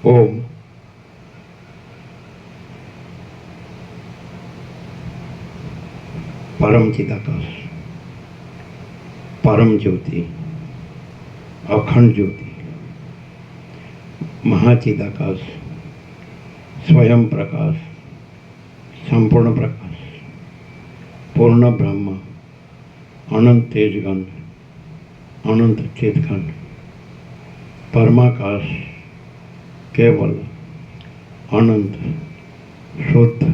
ओम परम चिदाकाश, परम ज्योति, अखंड ज्योति, महाचिदाकाश, स्वयं प्रकाश, संपूर्ण प्रकाश, पूर्ण ब्रह्म, अनंत तेजगण, अनंत चेतगण, परमाकाश, केवल अनंत शुद्ध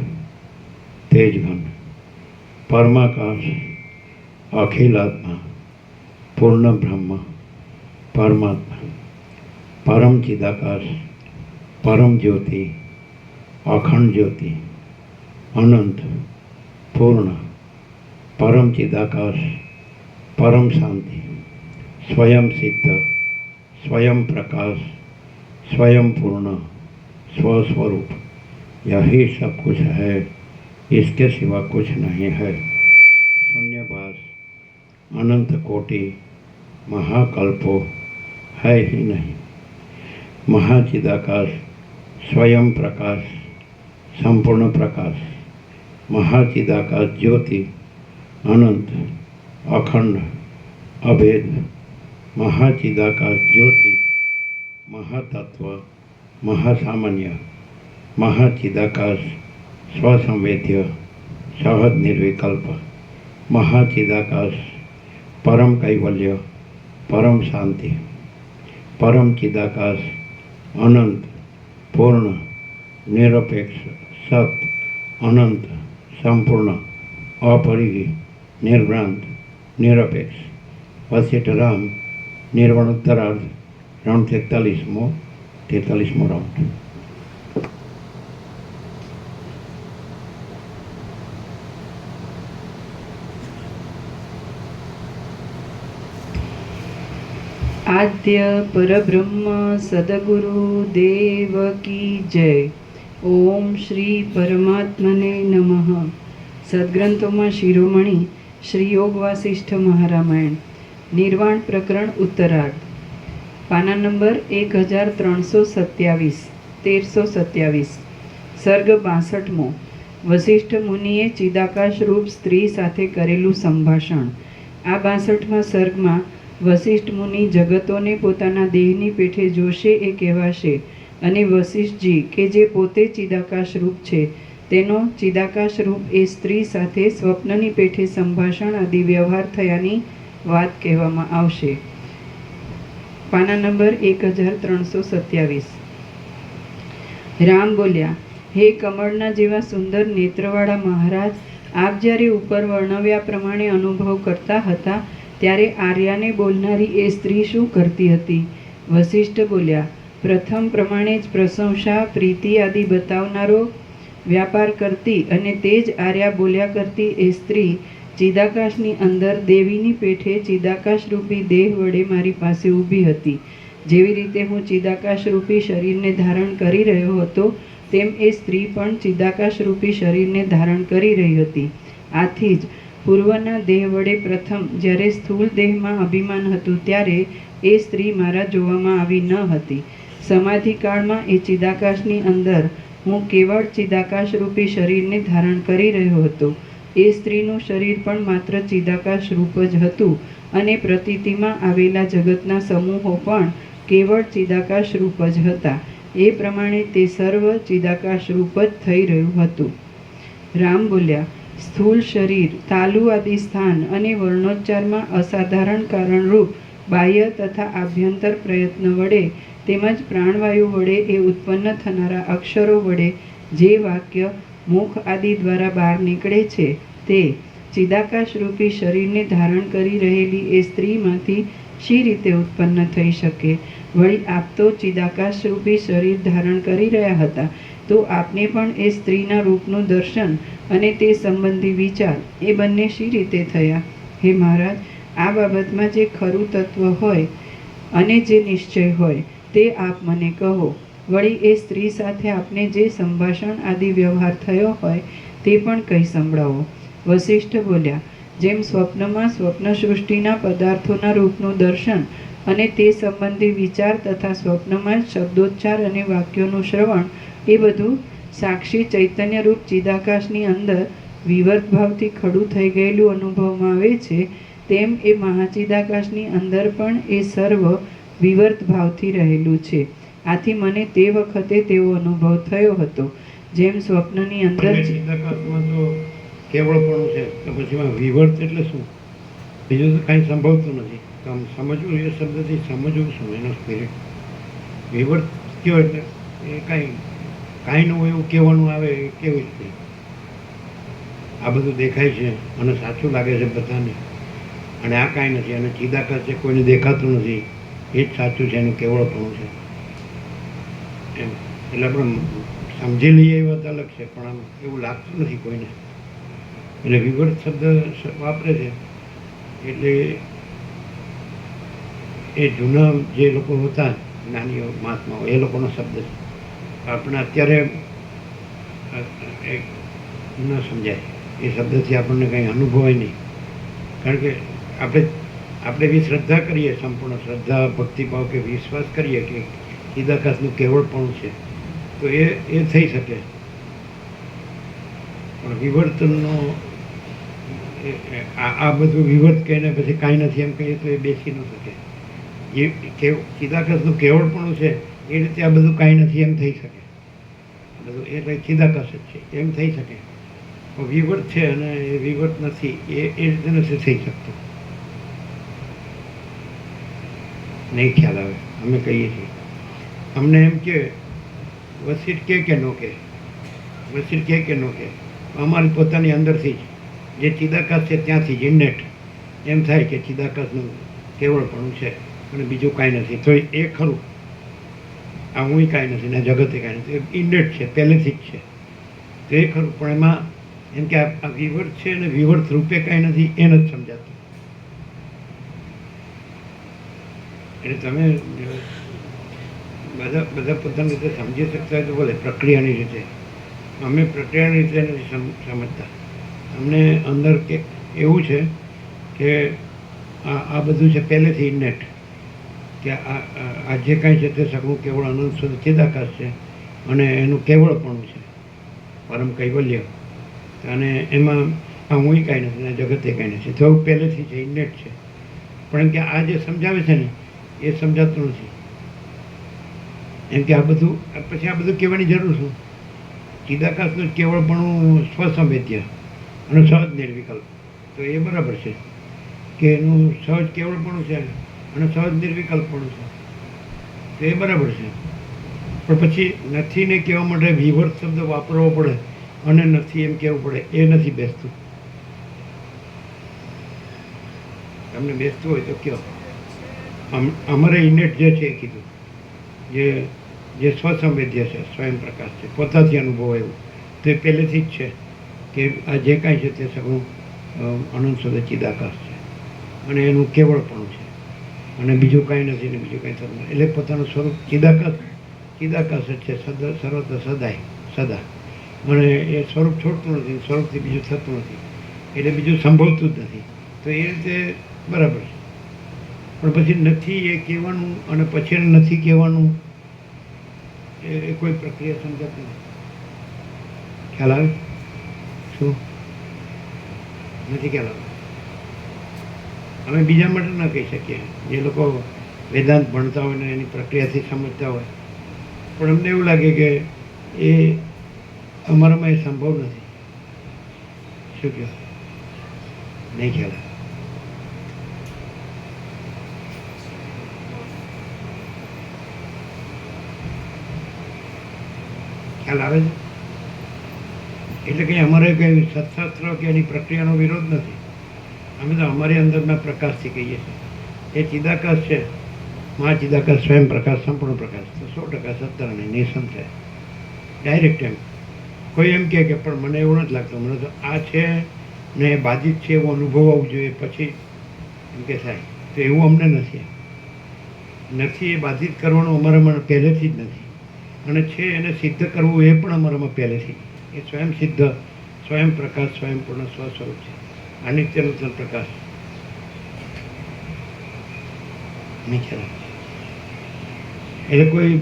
तेजगण, परमाकाश, अखिलात्मा, पूर्ण ब्रह्म, परमात्मा, परम चिदाकाश, परम ज्योति, अखंड ज्योति, अनंत पूर्ण, परम चिदाकाश, परम शांति, स्वयं सिद्ध, स्वयं प्रकाश, स्वयं पूर्ण, स्वस्वरूप, यही सब कुछ है, इसके सिवा कुछ नहीं है। शून्यवास, अनंत कोटि, महाकल्पो है ही नहीं। महाचिदाकाश, स्वयं प्रकाश, संपूर्ण प्रकाश, महाचिदाकाश ज्योति, अनंत, अखंड, अभेद, महाचिदाकाश ज्योति, महातत्व, महासामान्य, महाचिदाकाश, स्वसंवेद्य, सहज निर्विकल्प, महाचिदाकाश, परम कैवल्य, परम शांति, परम चिदाकाश, अनंत, पूर्ण, निरपेक्ष, सत, अनंत, संपूर्ण, अपरिग्रही, निर्भ्रांत, निरपेक्ष, वशिष्ठ राम, निर्वाणोत्तरार्ध, राउंड 43मो राउंड। आद्य परब्रह्म सद्गुरु देव की जय। ओम श्री परमात्मने नमः। સદગ્રંથોમાં શિરોમણી શ્રી યોગ વાસિષ્ઠ મહારામાયણ નિર્વાણ પ્રકરણ ઉત્તરાર્ધ પાના નંબર 1327 1327 સર્ગ 62મો વશિષ્ઠ મુનિએ ચિદાકાશ રૂપ સ્ત્રી સાથે કરેલું સંભાષણ। આ 62મા સર્ગમાં વશિષ્ઠ મુનિ જગતોને પોતાના દેહની પેઠે જોશે એ કહેવાશે અને વશિષ્ઠજી કે જે પોતે ચિદાકાશ રૂપ છે તેનો ચિદાકાશ રૂપ એ સ્ત્રી સાથે સ્વપ્નની પેઠે સંભાષણ આદિ વ્યવહાર થયાની વાત કહેવામાં આવશે। પાના નંબર 1327 રામ બોલ્યા, હે કમળના જેવા સુંદર નેત્રવાળા મહારાજ, આપ જ્યારે ઉપર વર્ણવ્યા પ્રમાણે અનુભવ કરતા હતા ત્યારે આર્યાને બોલનારી એ સ્ત્રી શું કરતી હતી? વશિષ્ઠ બોલ્યા, પ્રથમ પ્રમાણે જ પ્રશંસા, પ્રીતિ આદિ બતાવનારો વ્યાપાર કરતી અને તે જ આર્યા બોલ્યા કરતી એ સ્ત્રી ચિદાકાશની અંદર દેવીની પેઠે ચિદાકાશ રૂપી દેહ વડે મારી પાસે ઊભી હતી। જેવી રીતે હું ચિદાકાશ રૂપી શરીરને ધારણ કરી રહ્યો હતો તેમ એ સ્ત્રી પણ ચિદાકાશ રૂપી શરીરને ધારણ કરી રહી હતી। આથી જ પૂર્વના દેહ વડે પ્રથમ જ્યારે સ્થૂળ દેહમાં અભિમાન હતું ત્યારે એ સ્ત્રી મારા જોવામાં આવી ન હતી। સમાધિકાળમાં એ ચિદાકાશની અંદર હું કેવળ ચિદાકાશ રૂપી શરીરને ધારણ કરી રહ્યો હતો। એ સ્ત્રીનું શરીર પણ માત્ર ચિદાકાશ રૂપ જ હતું અને પ્રતીતિમાં આવેલા જગતના સમૂહો પણ કેવળ ચિદાકાશ રૂપ જ હતા। એ પ્રમાણે તે સર્વ ચિદાકાશ રૂપ જ થઈ રહ્યું હતું। રામ બોલ્યા, સ્થૂળ શરીર, તાલુ આદિ સ્થાન અને વર્ણોચ્ચારમાં અસાધારણ કારણરૂપ બાહ્ય તથા આભ્યંતર પ્રયત્ન વડે તેમજ પ્રાણવાયુ વડે એ ઉત્પન્ન થનારા અક્ષરો વડે જે વાક્ય મુખ આદિ દ્વારા બહાર નીકળે છે તે ચિદાકાશ રૂપી શરીરને ધારણ કરી રહેલી એ સ્ત્રીમાંથી શી રીતે ઉત્પન્ન થઈ શકે? વળી આપ તો ચિદાકાશ રૂપી શરીર ધારણ કરી રહ્યા હતા તો આપને પણ એ સ્ત્રીના રૂપનું દર્શન અને તે સંબંધી વિચાર એ બંને શી રીતે થયા? હે મહારાજ, આ બાબતમાં જે ખરું તત્વ હોય અને જે નિશ્ચય હોય તે આપ મને કહો। વળી એ સ્ત્રી સાથે આપને જે સંભાષણ આદિ વ્યવહાર થયો હોય તે પણ કહી સંભળાવો। વશિષ્ઠ બોલ્યા, જેમ સ્વપ્નમાં સ્વપ્ન સૃષ્ટિના પદાર્થોના રૂપનું દર્શન અને તે સંબંધી વિચાર તથા સ્વપ્નમાં શબ્દોચ્ચાર અને વાક્યોનું શ્રવણ એ બધું સાક્ષી ચૈતન્યરૂપ ચિદાકાશની અંદર વિવર્ત ભાવથી ખડું થઈ ગયેલું અનુભવમાં આવે છે, તેમ એ મહાચિદાકાશની અંદર પણ એ સર્વ વિવર્ત ભાવથી રહેલું છે. આથી મને તે વખતે તેવો અનુભવ થયો હતો, જેમ સ્વપ્નની અંદર ચિદાકાશમાં તો કેવળપણું છે, તો પછી એમાં વિવર્ત એટલે શું? બીજું તો કાંઈ સંભવતું નથી. તો આમ સમજવું, એ શબ્દથી સમજવું શું એનો સ્પિરિટ? વિવર્ત કયો એટલે એ કાંઈ નવું એવું કહેવાનું આવે એ કેવું જ નહીં. આ બધું દેખાય છે અને સાચું લાગે છે બધાને, અને આ કાંઈ નથી, અને ચિદાકાશ છે, કોઈને દેખાતું નથી, એ જ સાચું છે, એનું કેવળપણું છે એમ. એટલે આપણે સમજી લઈએ એ વાત અલગ છે, પણ આમ એવું લાગતું નથી કોઈને. એટલે વિવર્ત શબ્દ વાપરે છે એટલે એ જૂના જે લોકો હતા જ્ઞાનીઓ મહાત્માઓ, એ લોકોનો શબ્દ છે. આપણે અત્યારે ન સમજાય એ શબ્દથી, આપણને કંઈ અનુભવાય નહીં. કારણ કે આપણે બી શ્રદ્ધા કરીએ, સંપૂર્ણ શ્રદ્ધા, ભક્તિભાવ કે વિશ્વાસ કરીએ કે ચિદાકાશનું કેવળપણું છે, તો એ થઈ શકે. પણ વિવર્તનનો આ બધું વિવર્ત કહીને પછી કાંઈ નથી એમ કહીએ તો એ બેસી ન શકે. એ ચિદાકાશનું કેવળપણું છે એ રીતે આ બધું કાંઈ નથી એમ થઈ શકે. બધું એ કંઈ ચિદાકાશ જ છે એમ થઈ શકે. વિવર્ત છે અને એ વિવર્ત નથી એ રીતે નથી થઈ શકતું. નહીં ખ્યાલ આવે. અમે કહીએ છીએ, અમને એમ કે વસીટ કે ન કે, વસીટ કે ન કે, અમારી પોતાની અંદરથી જ જે ચિદાકાશ છે ત્યાંથી જ ઇન્નેટ એમ થાય કે ચિદાકાશનું કેવળપણું છે અને બીજું કાંઈ નથી. તો એ ખરું, આ હું કાંઈ નથી ને જગતે કાંઈ નથી, ઇન્નેટ છે, પહેલેથી જ છે, તો એ ખરું. પણ એમાં એમ કે આ વિવર્ત છે અને વિવર્ત રૂપે કાંઈ નથી એ નથી સમજાતું. એટલે તમે બધા પોતાની રીતે સમજી શકતા હોય તો બોલે પ્રક્રિયાની રીતે. અમે પ્રક્રિયાની રીતે નથી સમજતા. અમને અંદર કે એવું છે કે આ બધું છે પહેલેથી ઇન્નેટ, કે આ જે કાંઈ છે તે સગળું કેવળ અનંત સુધી ચિદાકાશ છે અને એનું કેવળપણું છે, પરમ કૈવલ્ય. અને એમાં આ હું કાંઈ નથી ને જગતે કાંઈ નથી, તો પહેલેથી છે, ઇન્નેટ છે. પણ એમ કે આ જે સમજાવે છે ને એ સમજાતું નથી. એમ કે આ બધું પછી આ બધું કહેવાની જરૂર શું? ચિદાકાશનું કેવળપણું સ્વસંવેદ્ય અને સહજ નિર્વિકલ્પ, તો એ બરાબર છે કે એનું સહજ કેવળપણું છે અને સહજ નિર્વિકલ્પપણું છે, તો એ બરાબર છે. પણ પછી નથી ને કહેવા માટે વિવર્ત શબ્દ વાપરવો પડે અને નથી એમ કહેવું પડે, એ નથી બેસતું. તમને બેસતું હોય તો કહો. અમારે ઇનેટ જે છે એ કીધું, જે સ્વસંવેદ્ય છે, સ્વયં પ્રકાશ છે, પોતાથી અનુભવ એવું, તો એ પહેલેથી જ છે કે આ જે કાંઈ છે તે સગળું અનંત સુધી ચિદાકાશ છે અને એનું કેવળપણું છે અને બીજું કાંઈ નથી ને બીજું કાંઈ થતું નથી. એટલે પોતાનું સ્વરૂપ ચિદાકાશ જ છે, સર્વત સદા. અને એ સ્વરૂપ છોડતું નથી, સ્વરૂપથી બીજું થતું નથી, એટલે બીજું સંભવતું જ નથી. તો એ રીતે બરાબર છે. પણ પછી નથી એ કહેવાનું અને પછી નથી કહેવાનું એ કોઈ પ્રક્રિયા સમજાતી નથી. ખ્યાલ આવે શું? નથી ખ્યાલ આવે. અમે બીજા માટે ન કહી શકીએ, જે લોકો વેદાંત ભણતા હોય ને એની પ્રક્રિયાથી સમજતા હોય, પણ અમને એવું લાગે કે એ અમારામાં એ સંભવ નથી. શું કહો? નહીં ખ્યાલ આવે. ખ્યાલ આવે છે? એટલે કંઈ અમારે કંઈ સત્શાસ્ત્ર કે એની પ્રક્રિયાનો વિરોધ નથી. અમે તો અમારી અંદરના પ્રકાશથી કહીએ છીએ. એ ચિદાકાશ છે, મહાચિદાકાશ, સ્વયં પ્રકાશ, સંપૂર્ણ પ્રકાશ, તો 100% સત્તર અને નિસંશય ડાયરેક્ટ. એમ કોઈ એમ કહે કે પણ મને એવું નથી લાગતું, મને તો આ છે ને એ બાધિત છે એવો અનુભવ આવવો જોઈએ પછી એમ કે થાય, તો એવું અમને નથી. એ બાધિત કરવાનું અમારામાં પહેલેથી જ નથી, અને છે એને સિદ્ધ કરવું એ પણ અમારામાં પહેલેથી. એ સ્વયં સિદ્ધ, સ્વયં પ્રકાશ, સ્વયંપૂર્ણ સ્વસ્વરૂપ છે, અનિત્ય નૂતન પ્રકાશ. નીચે રાખે. એટલે કોઈ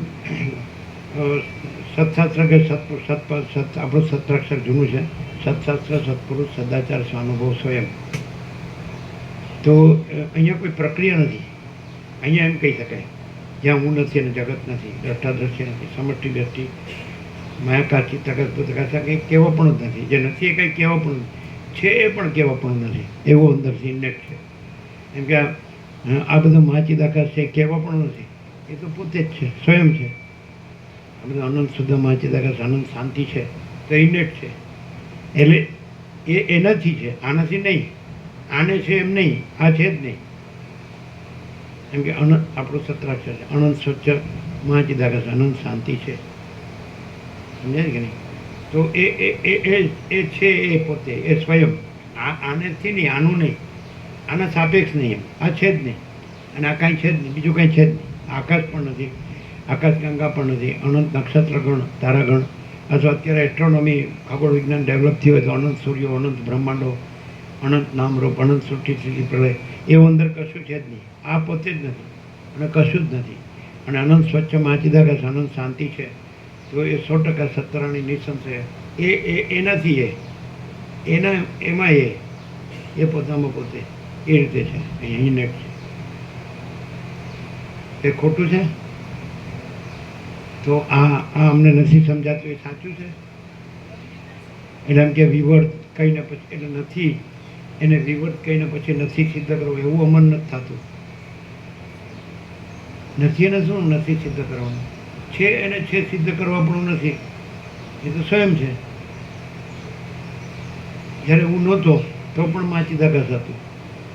સત્શાસ્ત્ર કે આપણું સત્રાક્ષર જૂનું છે, સત્શાસ્ત્ર સત્પુરુષ સદાચાર સ્વાનુભવ સ્વયં. તો અહીંયા કોઈ પ્રક્રિયા નથી. અહીંયા એમ કહી શકાય જ્યાં હું નથી અને જગત નથી, દ્રષ્ટા દ્રશ્ય નથી, સમષ્ટિ દ્રષ્ટિ માયાકાર ચિત્તાકાર ભૂતકાશા કંઈ કહેવા પણ જ નથી. જે નથી એ કંઈ કહેવા પણ છે, એ પણ કહેવા પણ નથી. એવો અંદરથી ઇન્નેટ છે. એમ કે આ બધું મહાચિદાકાશ છે, કહેવા પણ નથી. એ તો પોતે જ છે, સ્વયં છે. આ બધું અનંત શુદ્ધ મહાચિદાકાશ અનંત શાંતિ છે, તો ઇન્નેટ છે. એટલે એ એનાથી છે, આનાથી નહીં. આને છે એમ નહીં, આ છે જ નહીં. એમ કે અનંત આપણું સત્રાક્ષર છે, અનંત સ્વચ્છ મહાચિદાકાશ અનંત શાંતિ છે. સમજાય કે નહીં? તો એ છે, એ પોતે, એ સ્વયં. આનેથી નહીં, આનું નહીં, આના સાપેક્ષ નહીં. એમ આ છે જ નહીં, અને આ કાંઈ છે જ નહીં, બીજું કાંઈ છે જ નહીં. આકાશ પણ નથી, આકાશગંગા પણ નથી, અનંત નક્ષત્રગણ તારાગણ, અથવા અત્યારે એસ્ટ્રોનોમી ખગોળ વિજ્ઞાન ડેવલપ થયું હોય તો અનંત સૂર્યો, અનંત બ્રહ્માંડો, અનંત નામરૂપ, અનંત સૃષ્ટિ સ્થિતિ પ્રલય, એવું અંદર કશું છે જ નહીં. આ પોતે જ નથી અને કશું જ નથી. અને અનંત સ્વચ્છ મહાચિદાકાશ અનંત શાંતિ છે. તો એ 100% સત્તરાણી નિસંશય એનાથી એમાં એ પોતામાં પોતે એ રીતે છે. અહીંયા ઇનેટ છે. એ ખોટું છે? તો આ અમને નથી સમજાતું, એ સાચું છે? એટલે એમ કે વિવર્ત કહીને પછી એટલે નથી, એને વિવર્ત કહીને પછી નથી સિદ્ધ કરવું, એવું અમન નથી થતું. નથી એને શું નથી સિદ્ધ કરવાનું? છે એને છે સિદ્ધ કરવા પણ નથી. એ તો સ્વયં છે. જ્યારે હું નહોતો તો પણ મહાચિદાકાશ હતું.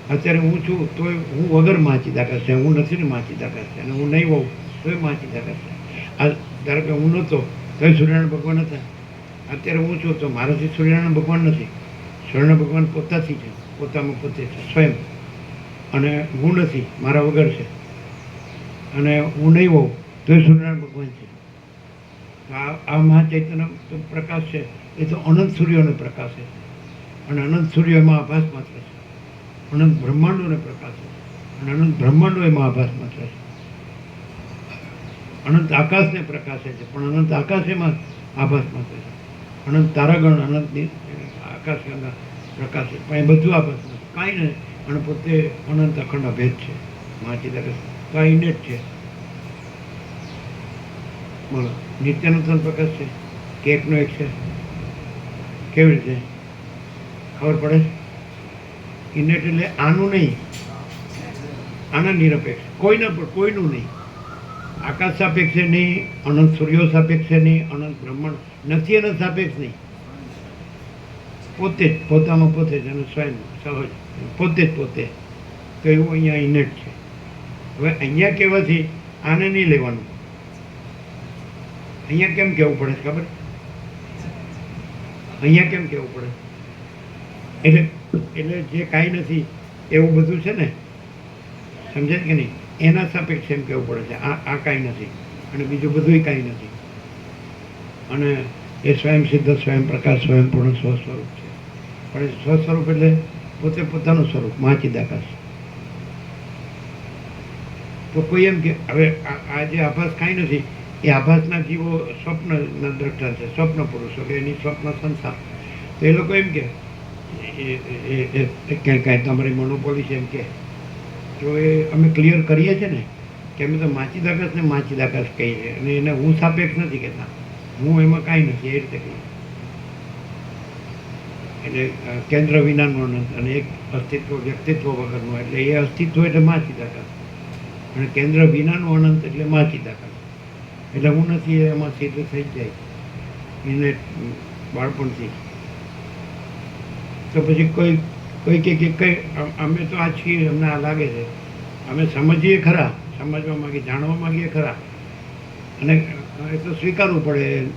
અત્યારે હું છું તો હું વગર મહાચિદાકાશ છે. હું નથી ને મહાચિદાકાશ છે, અને હું નહીં હોઉં તોય મહાચિદાકાશ છે. આ ધારો કે હું નહોતો તોય સૂર્યનારાયણ ભગવાન હતા. અત્યારે હું છું તો મારાથી સૂર્યનારાયણ ભગવાન નથી. સૂર્યનારાયણ ભગવાન પોતાથી છે, પોતામાં પોતે છે, સ્વયં. અને હું નથી, મારા વગર છે. અને હું નહીં હોઉં તોય સૂર્યનારાયણ ભગવાન છે. આ મહાચૈતન્ય પ્રકાશ છે, એ તો અનંત સૂર્યોને પ્રકાશે છે. અને અનંત સૂર્ય એમાં આભાસ માત્ર છે. અનંત બ્રહ્માંડોને પ્રકાશે છે, અને અનંત બ્રહ્માંડો એમાં આભાસ માત્ર છે. અનંત આકાશને પ્રકાશે છે, પણ અનંત આકાશ એમાં આભાસ માત્ર છે. અનંત તારાગણ અનંત આકાશગંગા પ્રકાશે, પણ એ બધું આભાસ માત્ર, કાંઈ નહીં. અને પોતે અનંત અખંડ અભેદ છે મહાચિદાકાશ. તો આ ઇનેટ છે. બોલો, નિત્યનૂતન પ્રકાશ છે કે એકનો એક છે? કેવી રીતે ખબર પડે? ઇનેટ એટલે આનું નહીં, આના નિરપેક્ષ, કોઈના પર કોઈનું નહીં. આકાશ સાપેક્ષે નહીં, અનંત સૂર્યો સાપેક્ષે નહીં, અનંત બ્રહ્માંડ નથી એના સાપેક્ષ નહીં. પોતે જ પોતામાં પોતે જ, અને સ્વયં સહજ પોતે જ પોતે. તો એવું અહીંયા ઇનેટ છે. હવે અહીંયા કહેવાથી આને નહીં લેવાનું. અહીંયા કેમ કહેવું પડે ખબર? અહીંયા કેમ કહેવું પડે? એટલે જે કાંઈ નથી એવું બધું છે ને, સમજાય કે નહીં? એના સાપેક્ષે એમ કહેવું પડે છે આ કાંઈ નથી, અને બીજું બધું કાંઈ નથી. અને એ સ્વયં સિદ્ધ, સ્વયં પ્રકાશ, સ્વયંપૂર્ણ સ્વસ્વરૂપ છે. પણ એ સ્વસ્વરૂપ એટલે પોતે પોતાનું સ્વરૂપ, મહાચિદાકાશ. તો કોઈ એમ કે હવે આ જે આભાસ કાંઈ નથી, એ આભાસના જીવો સ્વપ્નના દ્રષ્ટા છે, સ્વપ્ન પુરુષો, કે એની સ્વપ્ન સંસાર. તો એ લોકો એમ કે કાંઈ તમારી મોનોપોલી છે એમ કે. તો એ અમે ક્લિયર કરીએ છીએ ને કે અમે તો મહાચિદાકાશને મહાચિદાકાશ કહીએ છીએ, અને એને હું સાપેક્ષ નથી કહેતા. હું એમાં કાંઈ નથી, એ રીતે કહીએ. એટલે કેન્દ્ર વિનાનું અનંત, અને એક અસ્તિત્વ વ્યક્તિત્વ વગરનું, એટલે એ અસ્તિત્વ એટલે મહાચિદાકાશ. અને કેન્દ્ર વિનાનું અનંત એટલે મહાચિદાકાશ. એટલે હું નથી એમાં સિદ્ધ થઈ જાય એને બાળપણથી. તો પછી કોઈ કે કંઈ અમે તો આ છીએ, અમને આ લાગે છે, અમે સમજીએ ખરા, સમજવા માગીએ, જાણવા માગીએ ખરા, અને એ તો સ્વીકારવું પડે.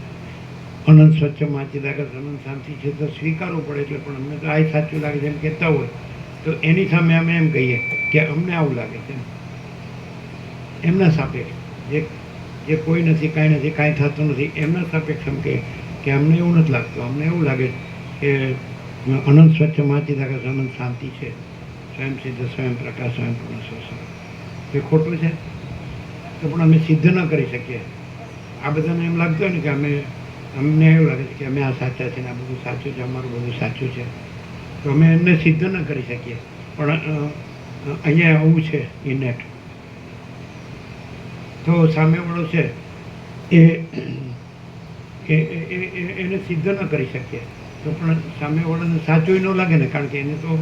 અનંત સ્વચ્છ મહાચિદાકાશ અનંત શાંતિ છે તો સ્વીકારવું પડે. એટલે પણ અમને તો આ સાચું લાગે છે એમ કહેતા હોય તો એની સામે અમે એમ કહીએ કે અમને આવું લાગે છે. એમના સાપેક્ષ જે કોઈ નથી, કાંઈ નથી, કાંઈ થતું નથી, એમના સાપેક્ષ એમ કે અમને એવું નથી લાગતું. અમને એવું લાગે કે અનંત સ્વચ્છ મહાચિદાકાશ અનંત શાંતિ છે, સ્વયં સિદ્ધ, સ્વયં પ્રકાશ, સ્વયં પૂર્ણ સ્વસ્વરૂપ. એ ખોટું છે તો પણ અમે સિદ્ધ ન કરી શકીએ. આ બધાને એમ લાગતું હોય ને કે અમને એવું લાગે છે કે અમે આ સાચા છે ને આ બધું સાચું છે, અમારું બધું સાચું છે, તો અમે એમને સિદ્ધ ન કરી શકીએ. પણ અહીંયા આવું છે ઇનેટ, તો સામેવાળો છે એને સિદ્ધ ન કરી શકીએ તો પણ સામેવાળાને સાચું ન લાગે ને, કારણ કે એને તો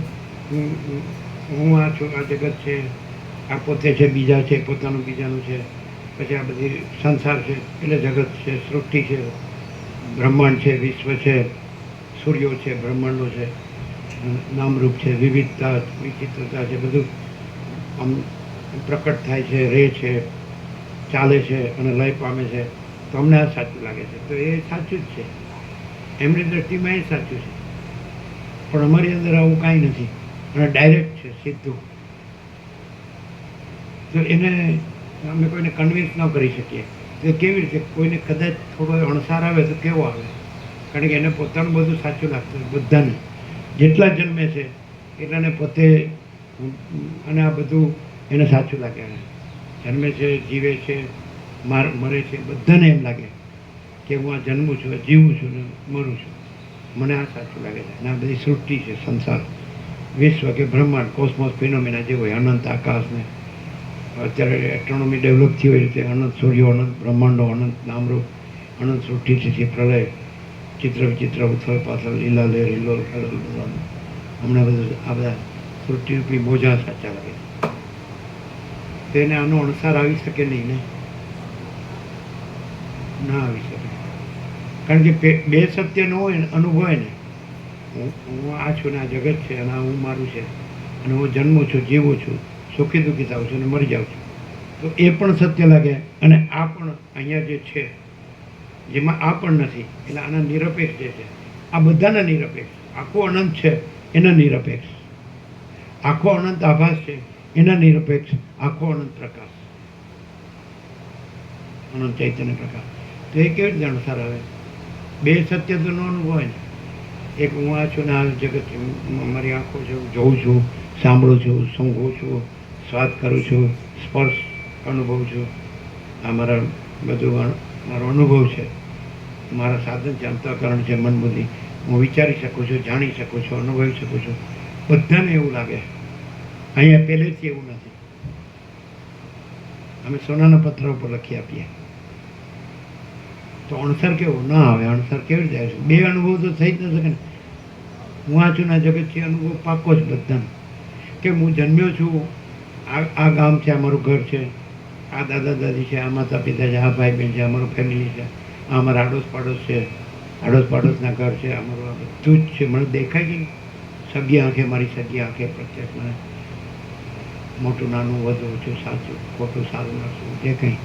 હું આ છું, આ જગત છે, આ પોતે છે, બીજા છે, પોતાનું બીજાનું છે, પછી આ બધી સંસાર છે એટલે જગત છે, સૃષ્ટિ છે, બ્રહ્માંડ છે, વિશ્વ છે, સૂર્યો છે, બ્રહ્માંડો છે, નામરૂપ છે, વિવિધતા વિચિત્રતા છે, બધું આમ પ્રકટ થાય છે, રહે છે, ચાલે છે અને લય પામે છે. તો અમને આ સાચું લાગે છે, તો એ સાચું જ છે, એમની દ્રષ્ટિમાં એ સાચું છે. પણ અમારી અંદર આવું કાંઈ નથી અને ડાયરેક્ટ છે, સીધું. તો એને અમે કોઈને કન્વિન્સ ન કરી શકીએ. તો કેવી રીતે કોઈને કદાચ થોડો અણસાર આવે તો કેવો આવે, કારણ કે એને પોતાનું બધું સાચું લાગતું હોય. બધાને જેટલા જન્મે છે એટલાને પોતે અને આ બધું એને સાચું લાગે. જન્મે છે, જીવે છે, મરે છે, બધાને એમ લાગે કે હું આ જન્મું છું, જીવું છું ને મરું છું, મને આ સાચું લાગે છે. અને આ બધી સૃષ્ટિ છે, સંસાર, વિશ્વ કે બ્રહ્માંડ, કોસ્મોસ ફિનોમિના જે હોય, અનંત આકાશને અત્યારે એસ્ટ્રોનોમી ડેવલપ થઈ હોય રીતે અનંત સૂર્યો, અનંત બ્રહ્માંડો, અનંત નામરૂપ, અનંત સૃષ્ટિથી પ્રલય, ચિત્ર વિચિત્ર, ઉથલ પાથલ, લીલા લહેર, હિલોલ ખલોલ, હમણાં બધું આ બધા સૃષ્ટિરૂપી મોજા સાચા લાગે. તેને આનો અણસાર આવી શકે નહીં ને, ના આવી શકે, કારણ કે બે સત્ય ન હોય ને, અનુભવ હોય ને, હું આ છું ને આ જગત છે અને આ હું મારું છે અને હું જન્મું છું, જીવું છું, સુખી દુઃખી થાઉં છું અને મરી જાઉં છું, તો એ પણ સત્ય લાગે. અને આ પણ અહીંયા જે છે જેમાં આ પણ નથી, એટલે આના નિરપેક્ષ જે છે, આ બધાના નિરપેક્ષ. આખો અનંત છે એના નિરપેક્ષ, આખો અનંત આભાસ છે એના નિરપેક્ષ, આખો અનંત પ્રકાશ, અનંત ચૈતન્ય પ્રકાશ. તો એ કેવી રીતે અણસાર આવે? બે સત્ય તો ન અનુભવ હોય ને. એક હું આ છું ને આ જગત, મારી આંખો છે, હું જોઉં છું, સાંભળું છું, સૂંઘું છું, સ્વાદ કરું છું, સ્પર્શ અનુભવું છું, આ મારા બધું મારો અનુભવ છે, મારા સાધન છે, અંતઃકરણ છે, મન બુદ્ધિ, હું વિચારી શકું છું, જાણી શકું છું, અનુભવી શકું છું. બધાને એવું લાગે. અહીંયા પહેલેથી એવું નથી. અમે સોનાના પથ્થર ઉપર લખી આપીએ તો અણસર કેવું ના આવે? અણસર કેવી રીતે આવે છે? બે અનુભવ તો થઈ જ ન શકે ને. હું આ છું ને આ જગત છે, અનુભવ પાકો જ બધાનો. કે હું જન્મ્યો છું, આ ગામ છે, આ મારું ઘર છે, આ દાદા દાદી છે, આ માતા પિતા છે, આ ભાઈ બહેન છે, અમારું ફેમિલી છે, આ અમારા આડોશ પાડોશ છે, આડોશ પાડોશના ઘર છે, અમારું આ બધું જ છે. મને દેખાય કે સગી આંખે, મારી સગી આંખે પ્રત્યક્ષ મને મોટું નાનું, વધુ ઓછું, સાચું ખોટું, સારું નરસું, જે કંઈ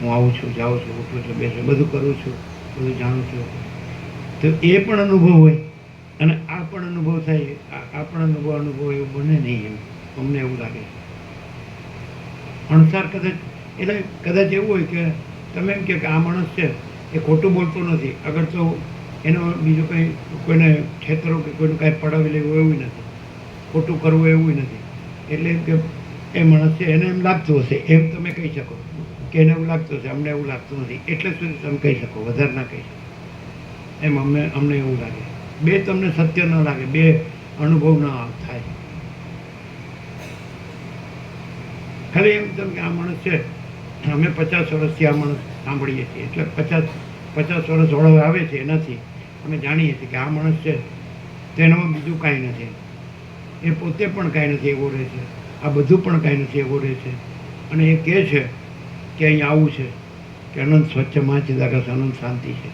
હું આવું છું, જાઉં છું, ઉઠું છું, બેસું, બધું કરું છું, બધું જાણું છું. તો એ પણ અનુભવ હોય અને આ પણ અનુભવ થાય. આ પણ અનુભવ એવું બને નહીં, એમ અમને એવું લાગે. અણસાર કદાચ, એટલે કદાચ એવું હોય કે તમે એમ કહો કે આ માણસ છે એ ખોટું બોલતો નથી, અગર તો એનો બીજું કંઈ કોઈને છેતરો કે કોઈનું કાંઈ પડાવી લેવું એવું નથી, ખોટું કરવું એવું નથી. એટલે એમ કે એ માણસ છે એને એમ લાગતું હશે, એમ તમે કહી શકો કે એને એવું લાગતું હશે, અમને એવું લાગતું નથી, એટલે સુધી તમે કહી શકો, વધારે ના કહી શકો. એમ અમને એવું લાગે. બે તમને સત્ય ન લાગે, બે અનુભવ ના થાય. ખાલી એમ તમે કે આ માણસ છે, અમે 50 વર્ષથી આ માણસ સાંભળીએ છીએ, એટલે 50 વર્ષ ઓળવ આવે છે એનાથી અમે જાણીએ છીએ કે આ માણસ છે, તેનામાં બીજું કાંઈ નથી, એ પોતે પણ કાંઈ નથી એવો રહે છે, આ બધું પણ કાંઈ નથી એવો રહે છે. અને એ કહે છે કે અહીં આવું છે કે અનંત સ્વચ્છ મહાચિદાકાશ, અનંત શાંતિ છે,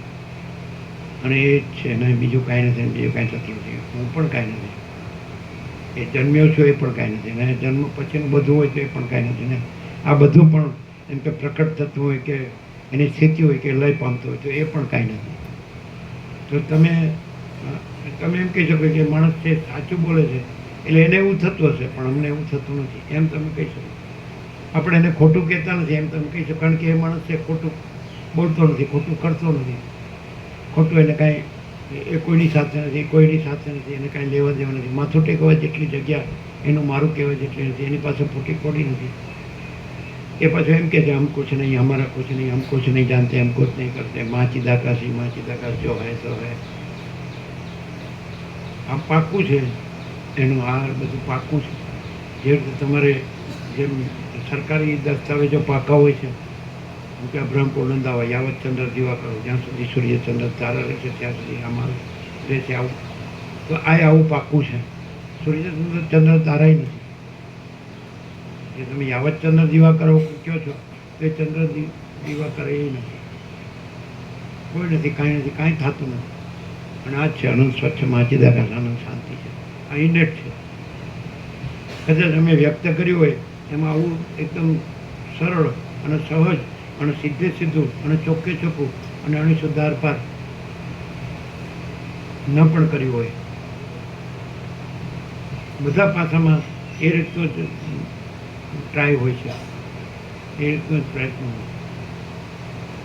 અને એ જ છે ને બીજું કાંઈ નથી, બીજું કાંઈ થતું નથી, હું પણ કાંઈ નથી, એ જન્મ્યો છું એ પણ કાંઈ નથી, ને જન્મ પછીનું બધું હોય તો એ પણ કાંઈ નથી, ને આ બધું પણ એમ કે પ્રકટ થતું હોય કે એની સ્થિતિ હોય કે લય પામતું હોય તો એ પણ કાંઈ નથી. તો તમે એમ કહી શકો કે માણસ છે સાચું બોલે છે એટલે એને એવું થતું હશે, પણ અમને એવું થતું નથી, એમ તમે કહી શકો. આપણે એને ખોટું કહેતા નથી એમ તમે કહી શકો, કારણ કે એ માણસ છે ખોટું બોલતો નથી, ખોટું કરતો નથી, ખોટું એને કાંઈ એ કોઈની સાથે નથી, કોઈની સાથે નથી, એને કાંઈ લેવા દેવા નથી, માથું ટેકવા જેટલી જગ્યા એનું મારું કહેવાય જેટલી નથી, એની પાસે ખોટી નથી, એ પાછું એમ કે છે હમ કુછ નહીં, હમારા કુછ નહીં, હમ કુછ નહીં जानते, हम कुछ नहीं करते, माँ चिदाकाश जो है सो है. આ પાક્કું છે, એનું આ બધું પાક્કું છે. જે રીતે તમારે જેમ સરકારી દસ્તાવેજો પાકા હોય છે, જેમ કે બ્રહ્મ કોલંદાવા યાવત ચંદ્ર દીવા કરો, જ્યાં સુધી સૂર્યચંદ્ર તારા રહેશે ત્યાં સુધી આમાં રહેશે આવું. તો આ આવું પાક્કું છે. સૂર્યચંદ્ર ચંદ્ર તારાય નથી. જે તમે યાવત ચંદ્ર દીવા કરો કહો છો તો એ ચંદ્ર દીવા કરે એ નથી. કોઈ નથી, કાંઈ નથી, કાંઈ થતું નથી. અને આ જ છે અનંત સ્વચ્છ માચિદાકાશ, આનંદ શાંતિ છે. આ ઇનેટ છે. કદાચ અમે વ્યક્ત કર્યું હોય એમાં આવું એકદમ સરળ અને સહજ અને સીધે સીધું અને ચોખ્ખે ચોખ્ખું અને અણીશુદ્ધ આરપાર ન પણ કર્યું હોય, બધા પાસામાં એ રીતનો જ ટ્રાય હોય છે, એ રીતનો જ પ્રયત્ન હોય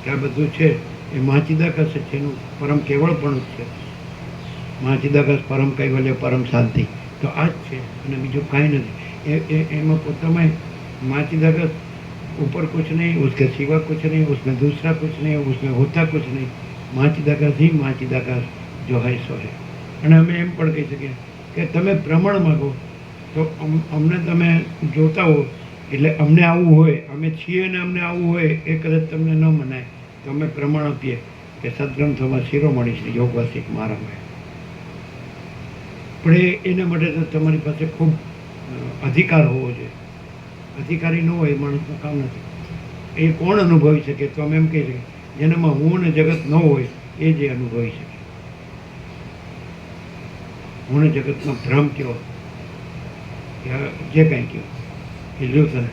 કે આ બધું છે એ માચિદાકાશ છે, એનું પરમ કેવળ પણ જ છે. માચિદાકાશ પરમ કૈવલ્ય પરમ શાંતિ, તો આ જ છે અને બીજું કાંઈ નથી. એમાં પોતામાં माचिदाकाश ऊपर कुछ नहीं, उसके सिवा कुछ नहीं, उसमें दूसरा कुछ नहीं, उसमें होता कुछ नहीं. माचिदाकाश ही माचिदाकाश जो है सो है. અને અમે એમ પણ કહી શકીએ કે તમે પ્રમાણ માગો તો અમને તમે જોતા હો એટલે અમને આવવું હોય, અમે છીએ ને અમને આવવું હોય એ કદાચ તમને ન મનાય તો અમે પ્રમાણ આપીએ કે સદગ્રંથોમાં શિરોમણી શ્રી યોગવાસિક મહારાજ. પણ એના માટે તો તમારી પાસે ખૂબ અધિકાર હોવો જોઈએ. અધિકારી ન હોય માણસનું કામ નથી. એ કોણ અનુભવી શકે? તો અમે એમ કહી શકીએ જેનામાં હું ને જગત ન હોય એ જે અનુભવી શકે. હું ને જગતનો ભ્રમ કયો જે કાંઈ કયો ઇલ્યુઝન,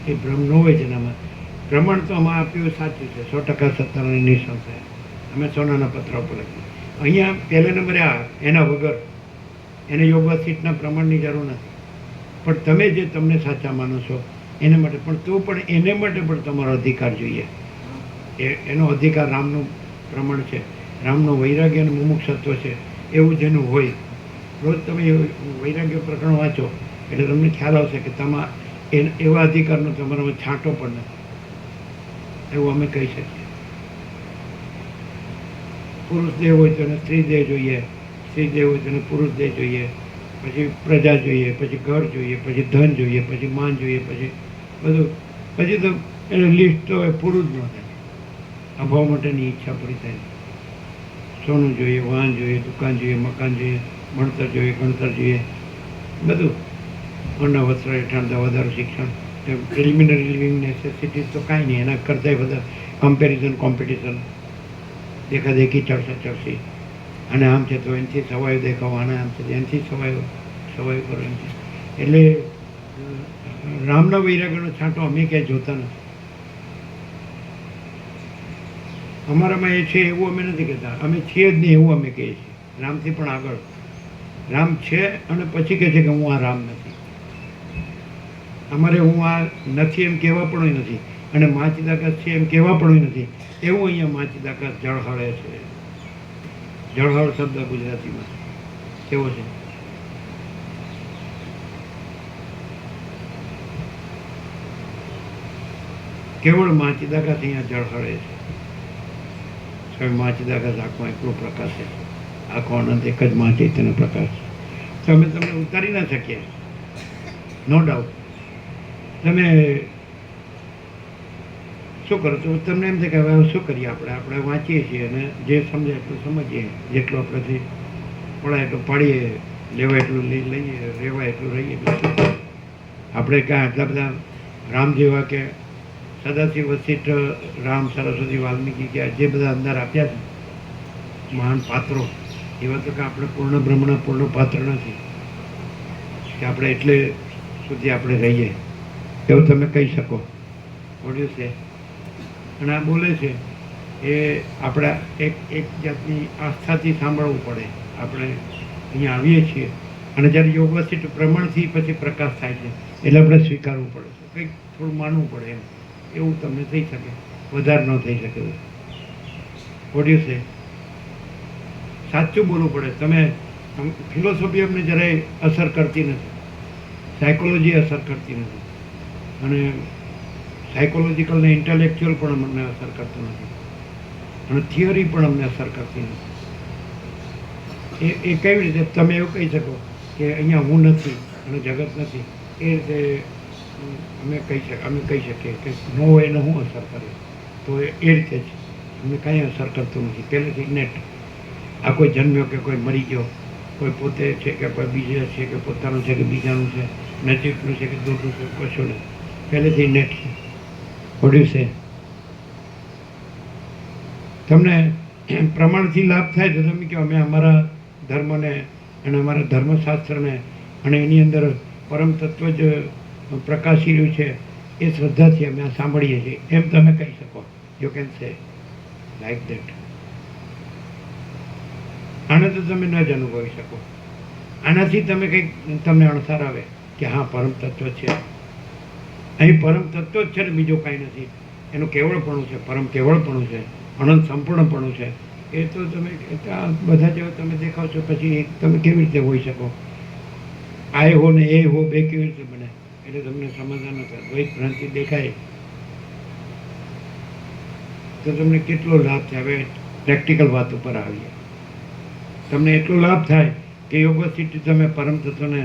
એ ભ્રમ ન હોય જેનામાં. પ્રમાણ તો આમાં આપ્યું સાચું છે, 100% સત્તાની નિસંશય. અમે સોનાના પત્ર ઉપર લખીએ. અહીંયા પહેલા નંબરે આ એના વગર એને યોગવાસિકના પ્રમાણની જરૂર નથી. પણ તમે જે તમને સાચા માનો છો એને માટે પણ તો પણ એને માટે પણ તમારો અધિકાર જોઈએ. એનો અધિકાર રામનું પ્રમાણ છે, રામનો વૈરાગ્ય અને મુમુક્ષત્વ છે એવું જેનું હોય. રોજ તમે વૈરાગ્ય પ્રકરણ વાંચો એટલે તમને ખ્યાલ આવશે કે તમારા એવા અધિકારનો તમારામાં છાંટો પણ નથી, એવું અમે કહી શકીએ. પુરુષ દેહ હોય તો એને સ્ત્રી દેહ જોઈએ, સ્ત્રી દેહ હોય તો એને પુરુષ દેહ જોઈએ, પછી પ્રજા જોઈએ, પછી ઘર જોઈએ, પછી ધન જોઈએ, પછી માન જોઈએ, પછી બધું. પછી તો એનું લિસ્ટ તો એ પૂરું જ ન થાય. અભાવ માટેની ઈચ્છા પૂરી થાય. સોનું જોઈએ, વાહન જોઈએ, દુકાન જોઈએ, મકાન જોઈએ, ભણતર જોઈએ, ગણતર જોઈએ, બધું. અન્ન વસ્ત્ર રહેઠાણ દવા દારૂ શિક્ષણ, પ્રિલિમિનરી લિવિંગ નેસેસિટીઝ તો કાંઈ નહીં. એના કરતાંય બધા કમ્પેરિઝન, કોમ્પિટિશન, દેખાદેખી, ચડસી. અને આમ છે તો એનાથી સવાયો દેખાવો, અને આમ છે એનાથી સવાયો કરો એમ છે. એટલે રામના વૈરાગ્યનો છાંટો અમે ક્યાંય જોતા નથી. અમારામાં એ છે એવું અમે નથી કહેતા, અમે છીએ જ નહીં એવું અમે કહીએ છીએ. રામથી પણ આગળ રામ છે અને પછી કહે છે કે હું આ રામ નથી. અમારે હું આ નથી એમ કહેવા પણ નથી, અને માચિદાકાશ છે એમ કહેવા પણ નથી. એવું અહીંયા માચિદાકાશ જળહળે છે. જળહળ શબ્દ ગુજરાતીમાં કેવો છે? કેવળ માચિદાકાશ અહીંયા જળહળે છે. સ્વયં માચિદાકાશ આખો એકલો પ્રકાશ છે. આખો અનંત એક જ મા ચૈતન્ય પ્રકાશ છે. તો અમે તમને ઉતારી ના શકીએ, નો ડાઉટ. તમે શું કરો તો તમને એમ થાય કે હવે શું કરીએ આપણે વાંચીએ છીએ અને જે સમજે એટલું સમજીએ, જેટલું આપણેથી પડાય એટલું પાડીએ, લેવાય એટલું લઈએ, રહેવાય એટલું રહીએ. આપણે ક્યાં આટલા બધા રામ જેવા કે સદાશિવ વશિષ્ઠ, રામ, સરસ્વતી, વાલ્મીકી કે જે બધા અંદર આપ્યા છે મહાન પાત્રો, એવા તો કે આપણે પૂર્ણ બ્રહ્મના પૂર્ણ પાત્ર નથી કે આપણે એટલે સુધી આપણે રહીએ એવું તમે કહી શકો. બોલ્યું છે. અને આ બોલે છે એ આપણા એક જાતની આસ્થાથી સાંભળવું પડે. આપણે અહીંયા આવીએ છીએ અને જ્યારે યોગવાસિત પ્રમાણથી પછી પ્રકાશ થાય છે એટલે આપણે સ્વીકારવું પડે છે, કંઈક થોડું માનવું પડે એમ. એવું તમને થઈ શકે, વધારે ન થઈ શકે. બોલ્યું છે. સાચું બોલવું પડે. તમે ફિલોસોફી અમને જરાય અસર કરતી નથી, સાયકોલોજી અસર કરતી નથી, અને સાયકોલોજીકલ ને ઇન્ટેલેક્ચ્યુઅલ પણ અમને અસર કરતું નથી, અને થિયરી પણ અમને અસર કરતી નથી. એ કેવી રીતે તમે એવું કહી શકો કે અહીંયા હું નથી અને જગત નથી, એ રીતે અમે કહી શકીએ કે ન હોય એને હું અસર કરે? તો એ રીતે જ અમને કાંઈ અસર કરતું નથી પહેલેથી નેટ. આ કોઈ જન્મ્યો કે કોઈ મરી ગયો, કોઈ પોતે છે કે કોઈ બીજા છે કે પોતાનું છે કે બીજાનું છે, નજીકનું છે કે દૂરનું છે, કશું નહીં, પહેલેથી નેટ છે. ઓડિયું તમને પ્રમાણથી લાભ થાય તો તમે કહો અમે અમારા ધર્મને અને અમારા ધર્મશાસ્ત્રને અને એની અંદર પરમ તત્વ જ પ્રકાશી રહ્યું છે એ શ્રદ્ધાથી અમે આ સાંભળીએ છીએ, એમ તમે કહી શકો. You can say like that. આને તો તમે ન જ અનુભવી શકો. આનાથી તમે કંઈક તમને અણસાર આવે કે હા પરમ તત્વ છે. અહીં પરમ તત્વ જ છે ને બીજું કાંઈ નથી. એનું કેવળપણું છે, પરમ કેવળપણું છે, અનંત સંપૂર્ણપણું છે. એ તો તમે બધા જેવા તમે દેખાવ છો, પછી તમે કેવી રીતે હોઈ શકો? આ હો ને એ હો બે કેવી રીતે બને? એટલે તમને સમાધાન નથી. દ્વૈત ભ્રાંતિ દેખાય તો તમને કેટલો લાભ થાય. હવે પ્રેક્ટિકલ વાત ઉપર આવીએ. તમને એટલો લાભ થાય કે યોગોસિટી તમે પરમ તત્વને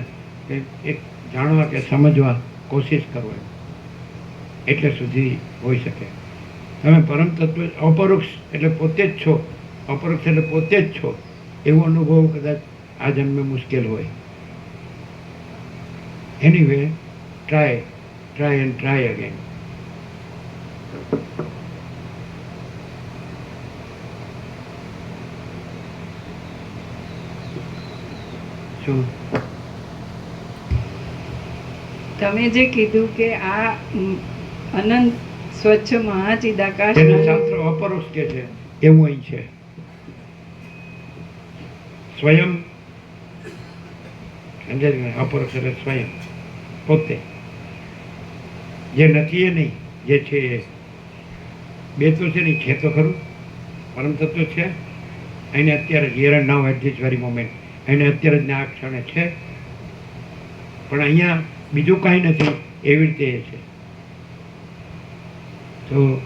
એક જાણવા કે સમજવા કોશિશ કરો, એટલે સુધી હોઈ શકે. તમે પરમ તત્વ અપરોક્ષ એટલે પોતે જ છો, અપરોક્ષ એટલે પોતે જ છો, એવો અનુભવ કદાચ આ જન્મે મુશ્કેલ હોય. Anyway try and try again. શું તમે જે કીધું કે આ અનંત સ્વચ્છ મહાચિદાકાશ એને શાસ્ત્ર અપરોક્ષ કે છે, એવું અહીં છે. સ્વયં સમજાય? અપરોક્ષ એટલે સ્વયં પોતે, જે નથી એ નહીં, જે છે એ. બે તો છે નહીં, છે તો ખરું, પરમ તત્વ છે. એને અત્યારે here and now at this very moment, એને અત્યારે જ ને આ ક્ષણે છે. પણ અહીંયા બીજું કાંઈ નથી, એવી રીતે એ છે. તો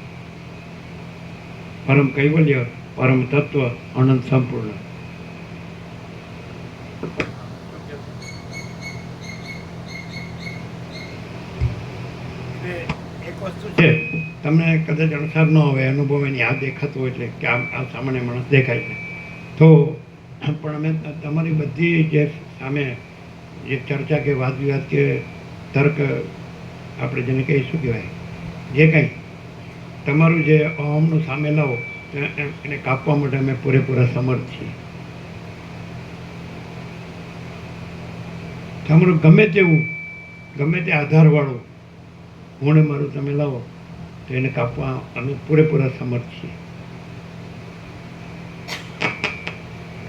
પરમ કૈવલ્ય, પરમ તત્વ, અનંત સંપૂર્ણ. એક વસ્તુ છે, તમને કદાચ અણસાર ન આવે, અનુભવ એની આ દેખાતું હોય એટલે કે આ સામાન્ય માણસ દેખાય છે તો, પણ અમે તમારી બધી જે સામે જે ચર્ચા કે વાદ વિવાદ કે તર્ક, આપણે જેને કહીએ શું કહેવાય, જે કંઈ તમારું જે અહમનું સામે લાવો એને કાપવા માટે અમે પૂરેપૂરા સમર્થ છીએ. તમારું ગમે તેવું, ગમે તે આધારવાળું હું ને મારું તમે લાવો તો એને કાપવા અમે પૂરેપૂરા સમર્થ છીએ,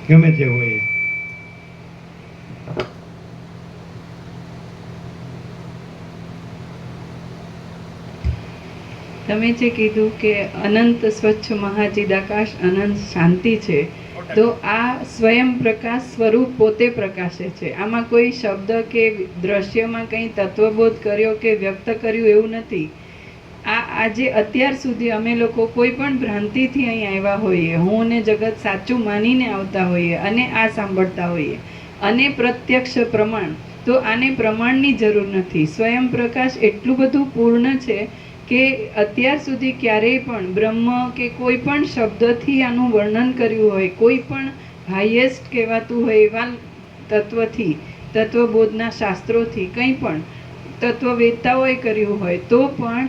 ગમે તે હોય. તમે જે કીધું કે અનંત સ્વચ્છ મહાચિદાકાશ અનંત શાંતિ છે, તો આ સ્વયં પ્રકાશ સ્વરૂપ પોતે પ્રકાશે છે. આમાં કોઈ શબ્દ કે દ્રશ્યમાં કંઈ તત્વબોધ કર્યો કે વ્યક્ત કર્યું એવું નથી. આજે અત્યાર સુધી અમે લોકો કોઈ પણ ભ્રાંતિથી અહીં આવ્યા હોઈએ, હું ને જગત સાચું માનીને આવતા હોઈએ અને આ સાંભળતા હોઈએ, અને પ્રત્યક્ષ પ્રમાણ, તો આને પ્રમાણની જરૂર નથી. સ્વયં પ્રકાશ એટલું બધું પૂર્ણ છે કે અત્યાર સુધી ક્યારેય પણ બ્રહ્મ કે કોઈ પણ શબ્દથી આનું વર્ણન કર્યું હોય, કોઈ પણ હાઈએસ્ટ કહેવાતું હોય એવા તત્વથી, તત્વબોધના શાસ્ત્રોથી કંઈ પણ તત્વવેત્તાઓએ કર્યું હોય, તો પણ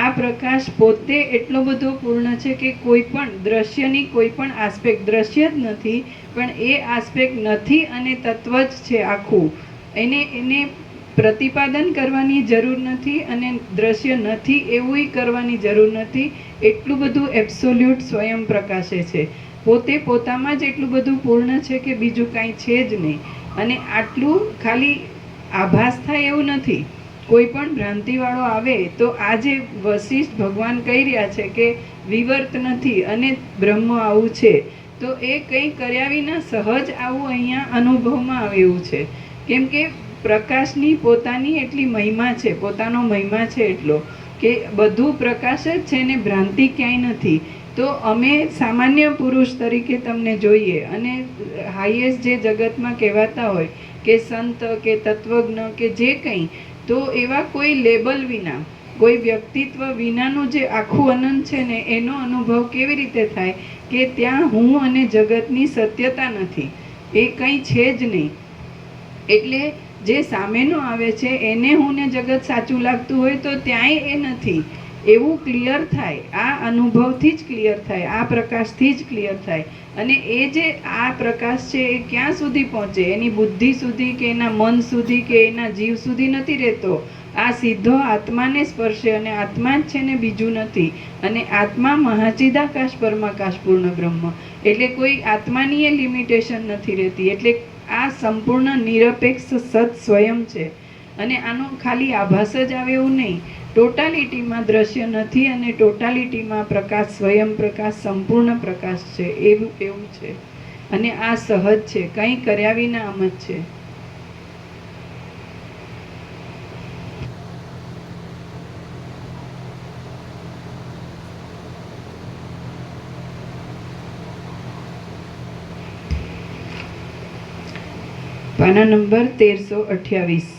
આ પ્રકાશ પોતે એટલો બધો પૂર્ણ છે કે કોઈ પણ દ્રશ્યની કોઈ પણ આસ્પેક્ટ, દ્રશ્ય જ નથી પણ એ આસ્પેક્ટ નથી અને તત્વ જ છે આખું. એને પ્રતિપાદન કરવાની જરૂર નથી અને દ્રશ્ય નથી એવું કરવાની જરૂર નથી. એટલું બધું એબ્સોલ્યુટ સ્વયં પ્રકાશે છે. પોતે પોતામાં જ એટલું બધું પૂર્ણ છે કે બીજું કાંઈ છે જ નહીં. અને આટલું ખાલી આભાસ થાય એવું નથી. કોઈ પણ ભ્રાંતિવાળો આવે તો આ જે વશિષ્ઠ ભગવાન કહી રહ્યા છે કે વિવર્ત નથી અને બ્રહ્મ આવું છે, તો એ કંઈ કર્યા વિના સહજ આવું અહીંયા અનુભવમાં આવે એવું છે. કેમ કે પ્રકાશની પોતાની એટલી મહિમા છે, પોતાનો મહિમા છે એટલો કે બધું પ્રકાશ જ છે ને ભ્રાંતિ ક્યાંય નથી. તો અમે સામાન્ય પુરુષ તરીકે તમને જોઈએ અને હાઈએસ્ટ જે જગતમાં કહેવાતા હોય કે સંત કે તત્વજ્ઞ કે જે કંઈ, તો એવા કોઈ લેબલ વિના, કોઈ વ્યક્તિત્વ વિનાનું જે આખું અનંત છે ને એનો અનુભવ કેવી રીતે થાય કે ત્યાં હું અને જગતની સત્યતા નથી, એ કંઈ છે જ નહીં. એટલે જે સામેનું આવે છે એને હું ને જગત સાચું લાગતું હોય તો ત્યાંય એ નથી, એવું ક્લિયર થાય. આ અનુભવથી જ ક્લિયર થાય, આ પ્રકાશથી જ ક્લિયર થાય. અને એ જે આ પ્રકાશ છે એ ક્યાં સુધી પહોંચે, એની બુદ્ધિ સુધી કે એના મન સુધી કે એના જીવ સુધી નથી રહેતો. આ સીધો આત્માને સ્પર્શે અને આત્મા જ છે ને બીજું નથી. અને આત્મા મહાચિદાકાશ પરમાકાશ પૂર્ણ બ્રહ્મ, એટલે કોઈ આત્માની એ લિમિટેશન નથી રહેતી. એટલે આ સંપૂર્ણ નિરપેક્ષ સત સ્વયં છે. અને આનો ખાલી આભાસ જ આવે એવું નહીં, ટોટાલિટીમાં દ્રશ્ય નથી અને ટોટાલિટીમાં પ્રકાશ, સ્વયં પ્રકાશ, સંપૂર્ણ પ્રકાશ છે. એવું એવું છે. અને આ સહજ છે, કંઈ કર્યા વિના આમ જ છે. પાના નંબર 1328.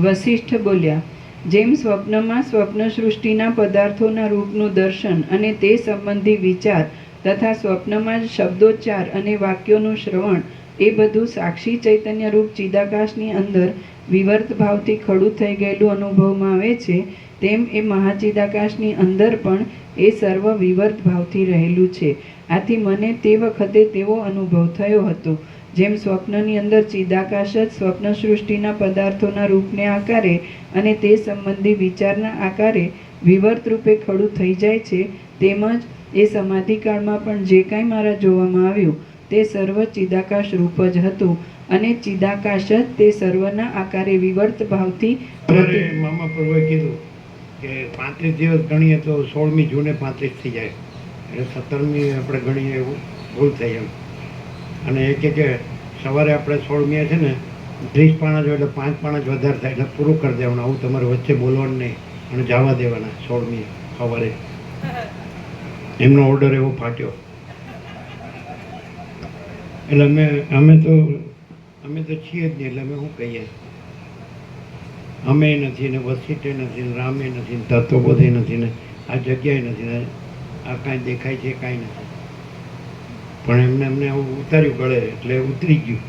વશિષ્ઠ બોલ્યા, જેમ સ્વપ્નમાં સ્વપ્ન સૃષ્ટિના પદાર્થોના રૂપનું દર્શન અને તે સંબંધી વિચાર તથા સ્વપ્નમાં જ શબ્દોચ્ચાર અને વાક્યોનું શ્રવણ, એ બધું સાક્ષી ચૈતન્ય રૂપ ચિદાકાશની અંદર વિવર્ત ભાવથી ખડું થઈ ગયેલું અનુભવમાં આવે છે, તેમ એ મહાચિદાકાશની અંદર પણ એ સર્વ વિવર્ત ભાવથી રહેલું છે. આથી મને તે વખતે તેવો અનુભવ થયો હતો, જેમ સ્વપ્નની અંદર ચિદાકાશ જ સ્વપ્ન સૃષ્ટિના પદાર્થોના રૂપને આકારે અને તે સંબંધી વિચારના આકારે વિવર્ત રૂપે ખડું થઈ જાય છે, તેમજ એ સમાધિકાળમાં પણ જે કાંઈ મારા જોવામાં આવ્યું તે સર્વ ચિદાકાશ રૂપ જ હતું. અને ચિદાકાશ જ તે સર્વના આકારે વિવર્ત ભાવથી મામા પ્રભુએ કીધું કે 35 દિવસ ગણીએ તો 16મી જૂને 35 થઈ જાય, એટલે 17મી આપણે ગણીએ એવું ભૂલ થઈ એમ. અને એ કે સવારે આપણે 16મીએ છે ને 30 પાના જો એટલે 5 પાના જ વધારે થાય એટલે પૂરું કરી દેવાનું. આવું તમારે વચ્ચે બોલવાનું નહીં અને જવા દેવાના. 16મીએ સવારે એમનો ઓર્ડર એવો ફાટ્યો. એટલે અમે તો છીએ જ નહીં. એટલે અમે શું કહીએ, અમે નથી ને વસીટે નથી ને રામે નથી ને તત્વબોધે નથી ને આ જગ્યાએ નથી ને આ કાંઈ દેખાય છે કાંઈ નથી. પણ એમને આવું ઉતાર્યું ગળે એટલે ઉતરી ગયું.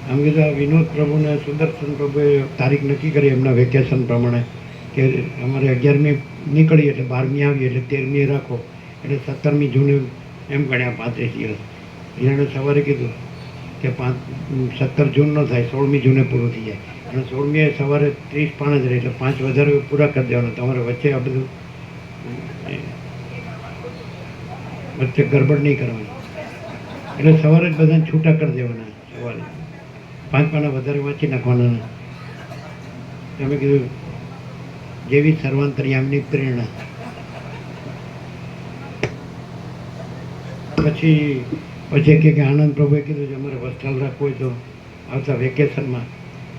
આમ કીધું આ વિનોદ પ્રભુને સુદર્શન પ્રભુએ તારીખ નક્કી કરી એમના વેકેશન પ્રમાણે કે અમારે 11મી નીકળી એટલે 12મી આવી એટલે 13મી રાખો, એટલે 17મી જૂને એમ ગણ્યા 35 દિવસ. એણે સવારે કીધું કે 17 જૂન ન થાય, 16મી જૂને પૂરું થઈ જાય. અને 16મીએ સવારે 30 પાના જ રહે એટલે 5 વધારે પૂરા કરી દેવાના. તમારે વચ્ચે આ બધું વચ્ચે ગરબડ નહીં કરવાની. એટલે સવારે જ બધાને છૂટા કરી દેવાના. સવારે 5 પાના વધારે વાંચી નાખવાના. તમે કીધું જેવી સર્વાંતર્યામીની પ્રેરણા. પછી કે આનંદ પ્રભુએ કીધું કે અમારે વસ્ત્રાલ રાખવું હોય તો આવતા વેકેશનમાં.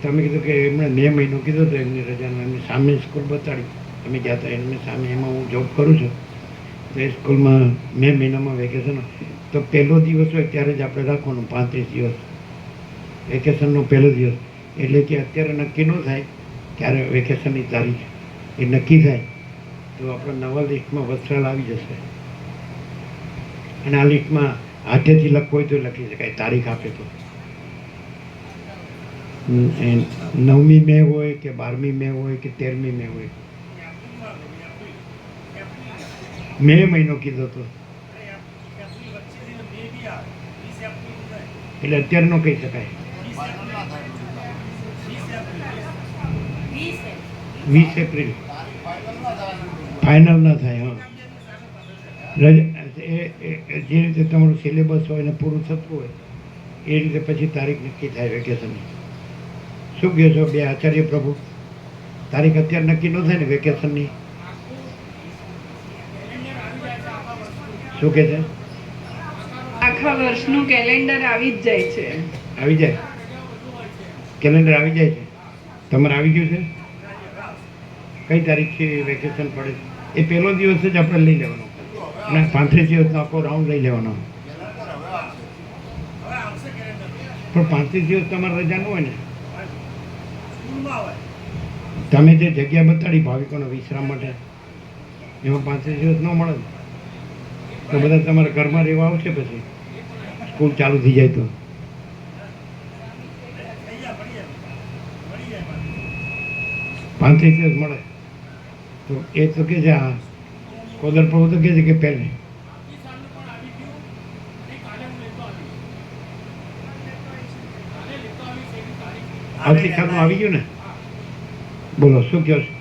તમે કીધું કે એમણે મે મહિનો કીધો હતો એમની રજાનો, એમની સામે સ્કૂલ બતાડી. અમે ગયા હતા એમની સામે, એમાં હું જોબ કરું છું. તો એ સ્કૂલમાં મે મહિનામાં વેકેશન, તો પહેલો દિવસ હોય ત્યારે જ આપણે રાખવાનું 35 દિવસ વેકેશનનો પહેલો દિવસ. એટલે કે અત્યારે નક્કી ન થાય ક્યારે વેકેશનની તારીખ, એ નક્કી થાય તો આપણે નવા લિસ્ટમાં વસ્ત્રાલ આવી જશે. અને આ લિસ્ટમાં હાથેથી લખવું હોય તો લખી શકાય, તારીખ આપે તો. 9મી મે હોય કે 12મી મે હોય કે 13મી મે હોય. મે મહિનો કીધો હતો એટલે અત્યારે ન કહી શકાય. 20 એપ્રિલ ફાઇનલ ના થાય. હા, જે રીતે તમારું સિલેબસ હોય ને પૂરું થતું હોય એ રીતે પછી તારીખ નક્કી થાય વેકેશનની. શું કહો છો બે આચાર્ય પ્રભુ? તારીખ અત્યારે નક્કી ન થાય ને વેકેશનની? શું કહે છે? આખા વર્ષનું કેલેન્ડર આવી જ જાય છે. આવી જાય, કેલેન્ડર આવી જાય છે. તમારે આવી ગયું છે? કઈ તારીખથી વેકેશન પડે? એ પહેલો દિવસ જ આપણે લઈ લેવાનો અને 35 દિવસનો આખો રાઉન્ડ લઈ લેવાનો. પણ 35 દિવસ તમારે રજા ન હોય ને. તમે જે જગ્યા બતાડી ભાવિકોને વિશ્રામ માટે, એમાં 35 દિવસ ન મળે ને. તો બધા તમારા ઘરમાં રહેવા આવશે પછી સ્કૂલ ચાલુ થઈ જાય તો. પાંત્રીસ દિવસ મળે તો એ તો કે છે આ કોદર પ્રભુ તો કે છે કે પહેલે આવતીકાલનું આવી ગયું ને. બોલો શું કહો છો?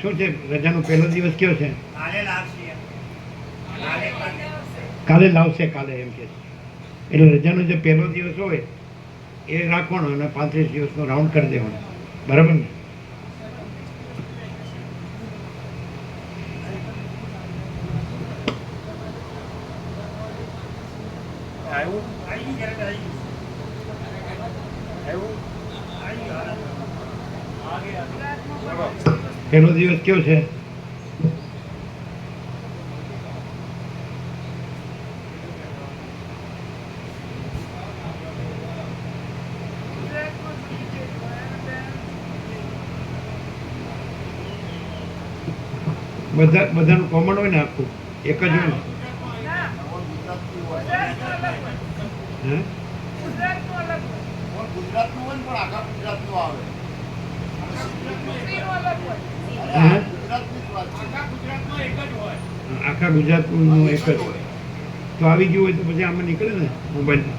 શું છે રજાનો પહેલો દિવસ કયો છે? કાલે લાવશે કાલે એમ કે છે. એટલે રજાનો જે પહેલો દિવસ હોય એ રાખવાનો અને 35 દિવસનો રાઉન્ડ કરી દેવાનો. બરાબર ને? પહેલો દિવસ કયો છે? બધાનું કોમન હોય ને, આખું એક જ હોય ને. હે? આખા ગુજરાતનું એક જ. તો આવી ગયું હોય તો પછી આમાં નીકળે ને મોબાઈલમાં.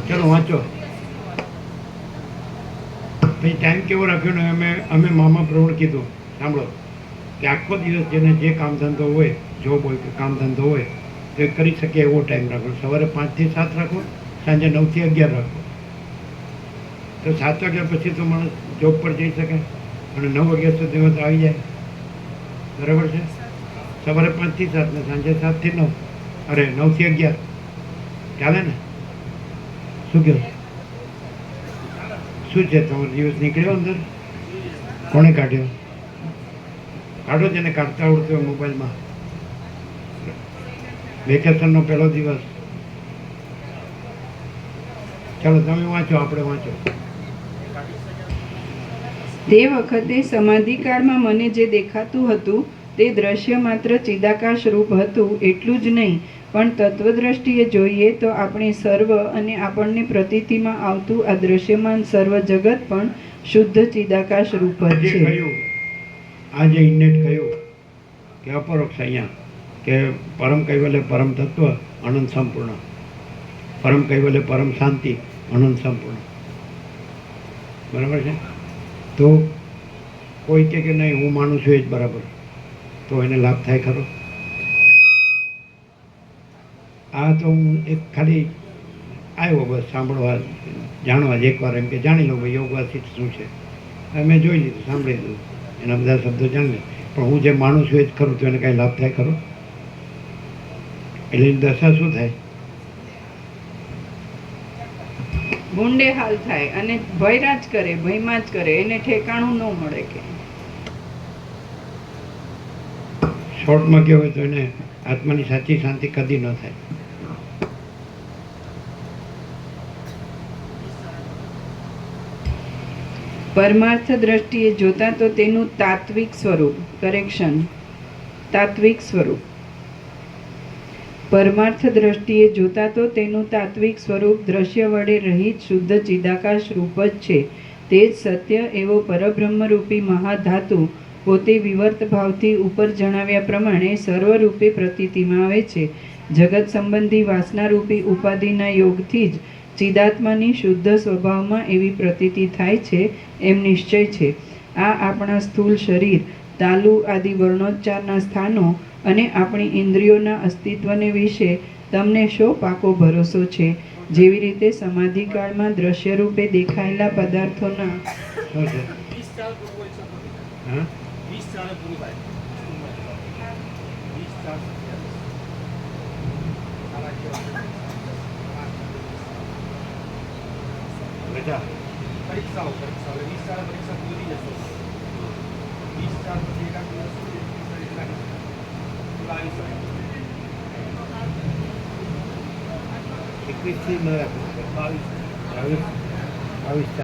ચલો વાંચો. પછી ટાઈમ કેવો રાખ્યો ને અમે મામા પ્રવણ કીધું. સાંભળો કે આખો દિવસ જેને જે કામ ધંધો હોય, જોબ હોય કે કામ ધંધો હોય તો એ કરી શકે એવો ટાઈમ રાખો. સવારે 5 થી 7 રાખો, સાંજે 9 થી 11 રાખો. તો 7 વાગ્યા પછી તો માણસ જોબ પર જઈ શકે અને 9 વાગ્યા સુધીમાં તો આવી જાય. બરાબર છે? સવારે 5 થી 7 ને સાંજે 7 થી 9, અરે 9 થી 11 ચાલે ને? શું કહો? શું છે તમારો દિવસ નીકળ્યો અંદર? કોણે કાઢ્યો? કાઢો જેને કાઢતા આવડતું હોય મોબાઈલમાં. વેકેશનનો પહેલો દિવસ. ચાલો તમે વાંચો, આપણે વાંચો. તે વખતે સમાધિકાળમાં મને જે દેખાતું હતું તે દ્રશ્ય માત્ર ચિદાકાશ રૂપ હતું એટલું જ નહીં, પણ તત્વદ્રષ્ટિએ જોઈએ તો આપણે સર્વ અને આપણને પ્રતીતિમાં આવતું આ દ્રશ્યમાન સર્વ જગત પણ શુદ્ધ ચિદાકાશ રૂપ જ છે. આજે ઇન્નેટ કહ્યું કે અપરોક્ષ અહીંયા કે પરમ કૈવલ્ય પરમ તત્વ અનંત સંપૂર્ણ, પરમ કૈવલ્ય પરમ શાંતિ અનંત સંપૂર્ણ. બરાબર છે? તો કોઈ કે નહીં હું માનું છું એ જ બરાબર, તો એને લાભ થાય ખરો? આ તો હું એક ખાલી આવ્યો બસ સાંભળવા, જાણવા જ એકવાર એમ કે જાણી લઉં ભાઈ યોગવાસિત શું છે. મેં જોઈ લીધું, સાંભળી લીધું, એના બધા શબ્દો જાણી. પણ હું જે માનું છું એ જ ખરું, તો એને કાંઈ લાભ થાય ખરો? એટલે એની દશા શું થાય? ભૂંડે હાલ થાય અને ભયરા જ કરે, ભયમાં જ કરે, એને ઠેકાણું ન મળે. કે શોર્ટમાં કહેવાય તો એને આત્માની સાચી શાંતિ કદી ન થાય. પરમાર્થ દ્રષ્ટિએ જોતા તો તેનું તાત્વિક સ્વરૂપ, તાત્વિક સ્વરૂપ, પરમાર્થ દ્રષ્ટિએ જોતા તો તેનું તાત્વિક સ્વરૂપ દ્રશ્ય વડે રહિત શુદ્ધ ચિદાકાશ રૂપ જ છે. તે જ સત્ય એવો પરબ્રહ્મરૂપી મહાધાતુ પોતે વિવર્ત ભાવથી ઉપર જણાવ્યા પ્રમાણે સર્વરૂપે પ્રતીતિમાં આવે છે. જગત સંબંધી વાસનારૂપી ઉપાધિના યોગથી જ ચિદાત્માની શુદ્ધ સ્વભાવમાં એવી પ્રતીતિ થાય છે એમ નિશ્ચય છે. આ આપણા સ્થૂળ શરીર, તાલુ આદિ વર્ણોચ્ચારના સ્થાનો અને આપણી ઇન્દ્રિયોના અસ્તિત્વને વિશે તમને શો પાકો ભરોસો છે? જેવી રીતે સમાધિકાળમાં દ્રશ્યરૂપે દેખાયેલા પદાર્થોના રજા પરીક્ષાઓ 20 ચાર પરીક્ષા પૂરી જશે 20 ચાર પછી એકાદ દિવસ સુધી રાખી એકવીસથી ન રાખવું 22 22 22 4